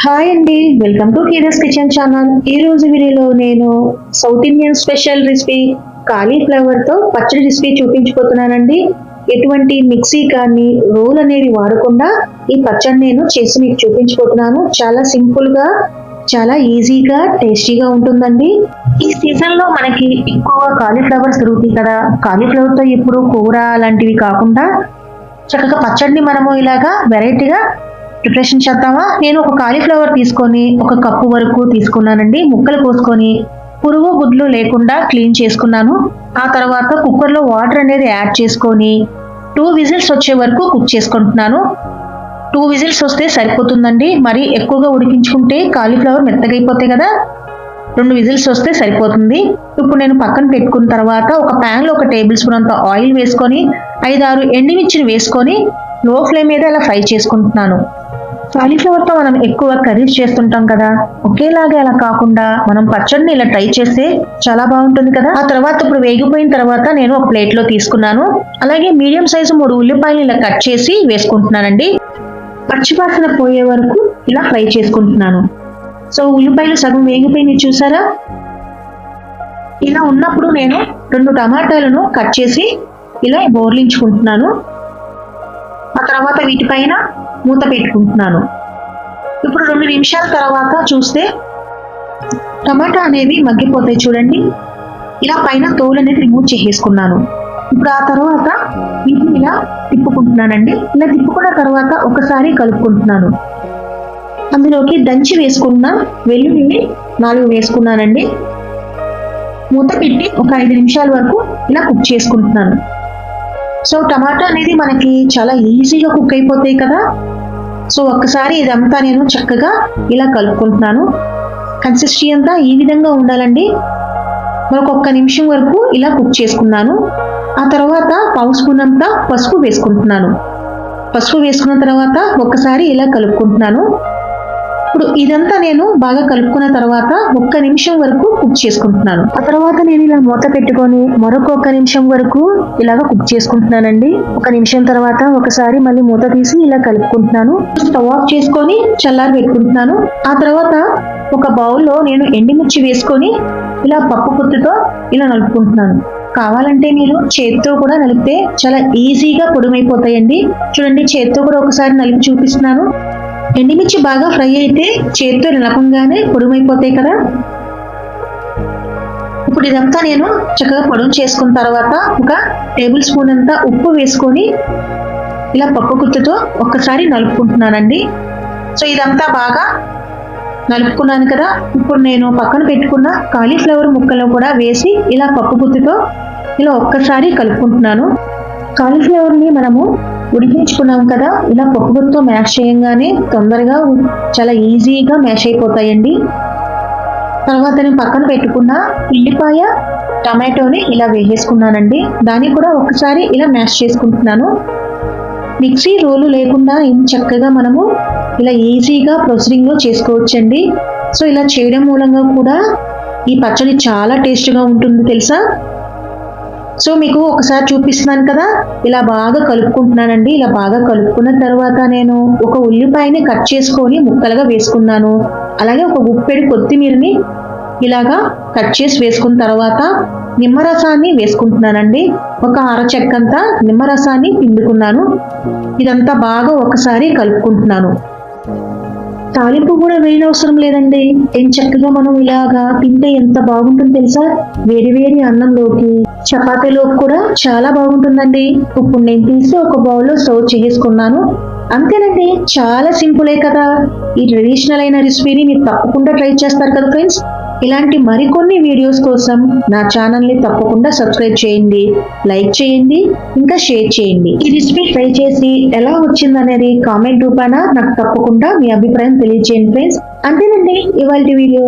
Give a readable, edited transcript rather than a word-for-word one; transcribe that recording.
Hi అండి, welcome to కీరస్ kitchen channel. ఈ రోజు వీడియోలో నేను south Indian special recipe cauliflower తో పచ్చడి రెసిపీ చూపించబోతున్నానండి. ఎటువంటి మిక్సీ కానీ రోల్ అనేది వాడకుండా ఈ పచ్చడి నేను చేసి మీకు చూపించబోతున్నాను. చాలా సింపుల్ గా, చాలా ఈజీగా, టేస్టీగా ఉంటుందండి. ఈ సీజన్ లో మనకి ఎక్కువ కాలీఫ్లవర్స్ దొరుకుతాయి కదా. కాలీఫ్లవర్ తో ఇప్పుడు కూర లాంటివి కాకుండా చక్కగా పచ్చడిని మనము ఇలాగా వెరైటీగా ప్రిపరేషన్ చేద్దామా. నేను ఒక కాలీఫ్లవర్ తీసుకొని ఒక కప్పు వరకు తీసుకున్నానండి. ముక్కలు కోసుకొని పురుగు గుడ్లు లేకుండా క్లీన్ చేసుకున్నాను. ఆ తర్వాత కుక్కర్లో వాటర్ అనేది యాడ్ చేసుకొని 2 విజిల్స్ వచ్చే వరకు కుక్ చేసుకుంటున్నాను. 2 విజిల్స్ వస్తే సరిపోతుందండి. మరి ఎక్కువగా ఉడికించుకుంటే కాలీఫ్లవర్ మెత్తగా అయిపోతాయి కదా. 2 విజిల్స్ వస్తే సరిపోతుంది. ఇప్పుడు నేను పక్కన పెట్టుకున్న తర్వాత ఒక ప్యాన్లో 1 టేబుల్ స్పూన్ అంత ఆయిల్ వేసుకొని 5-6 ఎండుమిర్చిని వేసుకొని లో ఫ్లేమ్ మీద ఇలా ఫ్రై చేసుకుంటున్నాను. కాలీఫ్లవర్ తో మనం ఎక్కువ కర్రీస్ చేస్తుంటాం కదా, ఒకేలాగా అలా కాకుండా మనం పచ్చడిని ఇలా ట్రై చేస్తే చాలా బాగుంటుంది కదా. ఆ తర్వాత ఇప్పుడు వేగిపోయిన తర్వాత నేను ఒక ప్లేట్ లో తీసుకున్నాను. అలాగే మీడియం సైజు 3 ఉల్లిపాయలు ఇలా కట్ చేసి వేసుకుంటున్నానండి. పచ్చివాసన పోయే వరకు ఇలా ఫ్రై చేసుకుంటున్నాను. సో ఉల్లిపాయలు సగం వేగిపోయినాయి చూసారా. ఇలా ఉన్నప్పుడు నేను 2 టమాటాలను కట్ చేసి ఇలా బోర్లించుకుంటున్నాను. ఆ తర్వాత వీటిపైన మూత పెట్టుకుంటున్నాను. ఇప్పుడు 2 నిమిషాల తర్వాత చూస్తే టమాటా అనేవి మగ్గిపోతాయి చూడండి. ఇలా పైన తోలు అనేది రిమూవ్ చేసేసుకున్నాను. ఇప్పుడు ఆ తర్వాత వీటిని ఇలా తిప్పుకుంటున్నానండి. ఇలా తిప్పుకున్న తర్వాత ఒకసారి కలుపుకుంటున్నాను. అందులోకి దంచి వేసుకున్న వెల్లుల్లి 4 వేసుకున్నానండి. మూత పెట్టి ఒక 5 నిమిషాల వరకు ఇలా కుక్ చేసుకుంటున్నాను. సో టమాటా అనేది మనకి చాలా ఈజీగా కుక్ అయిపోతాయి కదా. సో ఒక్కసారి ఇదంతా నేను చక్కగా ఇలా కలుపుకుంటున్నాను. కన్సిస్టెన్సీ అంతా ఈ విధంగా ఉండాలండి. మరొక 1 నిమిషం వరకు ఇలా కుక్ చేసుకున్నాను. ఆ తర్వాత 1/2 స్పూన్ అంతా పసుపు వేసుకుంటున్నాను. పసుపు వేసుకున్న తర్వాత ఒకసారి ఇలా కలుపుకుంటున్నాను. ఇప్పుడు ఇదంతా నేను బాగా కలుపుకున్న తర్వాత 1 నిమిషం వరకు కుక్ చేసుకుంటున్నాను. ఆ తర్వాత నేను ఇలా మూత పెట్టుకొని మరొక 1 నిమిషం వరకు ఇలాగ కుక్ చేసుకుంటున్నానండి. 1 నిమిషం తర్వాత ఒకసారి మళ్ళీ మూత తీసి ఇలా కలుపుకుంటున్నాను. స్టవ్ ఆఫ్ చేసుకొని చల్లారి పెట్టుకుంటున్నాను. ఆ తర్వాత ఒక బౌల్లో నేను ఎండుమిర్చి వేసుకొని ఇలా పప్పు గుత్తితో ఇలా నలుపుకుంటున్నాను. కావాలంటే మీరు చేతితో కూడా నలిపితే చాలా ఈజీగా పొడుమైపోతాయండి. చూడండి, చేతితో కూడా ఒకసారి నలిపి చూపిస్తున్నాను. ఎండుమిర్చి బాగా ఫ్రై అయితే చేతితో నలపంగానే పొడుమైపోతాయి కదా. ఇప్పుడు ఇదంతా నేను చక్కగా పొడుము చేసుకున్న తర్వాత ఒక టేబుల్ స్పూన్ అంతా ఉప్పు వేసుకొని ఇలా పప్పు గుత్తితో ఒక్కసారి నలుపుకుంటున్నానండి. సో ఇదంతా బాగా నలుపుకున్నాను కదా. ఇప్పుడు నేను పక్కన పెట్టుకున్న కాలీఫ్లవర్ ముక్కలు కూడా వేసి ఇలా పప్పు గుత్తితో ఇలా ఒక్కసారి కలుపుకుంటున్నాను. కాలీఫ్లవర్ని మనము ఉడికించుకున్నాం కదా, ఇలా పప్పు గుత్తితో మ్యాష్ చేయంగానే తొందరగా చాలా ఈజీగా మ్యాష్ అయిపోతాయండి. తర్వాత నేను పక్కన పెట్టుకున్న ఉల్లిపాయ టమాటోని ఇలా వేసేసుకున్నానండి. దాన్ని కూడా ఒకసారి ఇలా మ్యాష్ చేసుకుంటున్నాను. మిక్సీ రోలు లేకుండా చక్కగా మనము ఇలా ఈజీగా ప్రొసీడింగ్లో చేసుకోవచ్చండి. సో ఇలా చేయడం మూలంగా కూడా ఈ పచ్చడి చాలా టేస్ట్గా ఉంటుంది తెలుసా. సో మీకు ఒకసారి చూపిస్తున్నాను కదా, ఇలా బాగా కలుపుకుంటున్నానండి. ఇలా బాగా కలుపుకున్న తర్వాత నేను ఒక ఉల్లిపాయని కట్ చేసుకొని ముక్కలుగా వేసుకున్నాను. అలాగే ఒక గుప్పెడు కొత్తిమీరని ఇలాగా కట్ చేసి వేసుకున్న తర్వాత నిమ్మరసాన్ని వేసుకుంటున్నానండి. ఒక అరచెక్కంతా నిమ్మరసాన్ని పిండుకున్నాను. ఇదంతా బాగా ఒకసారి కలుపుకుంటున్నాను. తాలింపు కూడా వేయనవసరం లేదండి. చక్కగా మనం ఇలాగా తింటే ఎంత బాగుంటుంది తెలుసా. వేడి వేడి అన్నంలోకి, చపాతీలోకి కూడా చాలా బాగుంటుందండి. ఇప్పుడు నేను తీసి ఒక బౌల్లో సర్వ్ చేసుకున్నాను. అంతేనండి, చాలా సింపులే కదా. ఈ ట్రెడిషనల్ అయిన రెసిపీని మీరు తప్పకుండా ట్రై చేస్తారు కదా ఫ్రెండ్స్. ఇలాంటి మరికొన్ని వీడియోస్ కోసం నా ఛానల్ని తప్పకుండా సబ్స్క్రైబ్ చేయండి, లైక్ చేయండి, ఇంకా షేర్ చేయండి. ఈ రెసిపీ ట్రై చేసి ఎలా వచ్చిందనేది కామెంట్ రూపాన నాకు తప్పకుండా మీ అభిప్రాయం తెలియజేయండి ఫ్రెండ్స్. అంతేనండి ఇవాల్టి వీడియో.